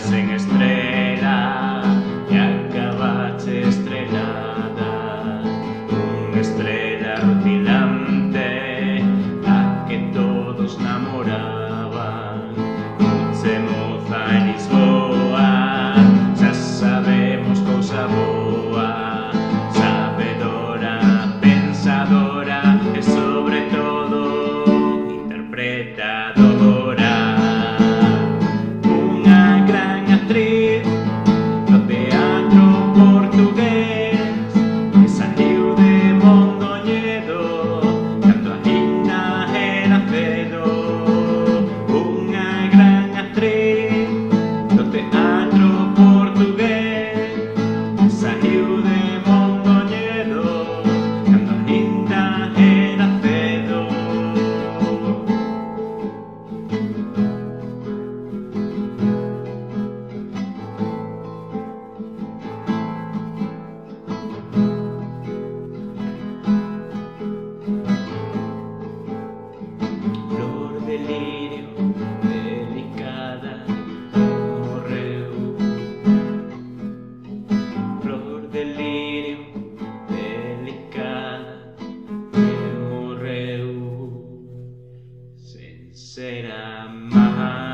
sen estrela e acabache estrelada, unha estrela rutilante a que todos namoraban. Se moza en Lisboa, xa sabemos cousa boa, sabedora, pensadora e sobre todo interpretadora. Unha gran actriz do teatro portugués que saiu de Mondoñedo cando aínda era cedo. Unha gran actriz do teatro portugués que saiu de Mondoñedo cando aínda era cedo. Flor de lirio delicada morreu. Flor de lirio delicada que morreu sen ser amada.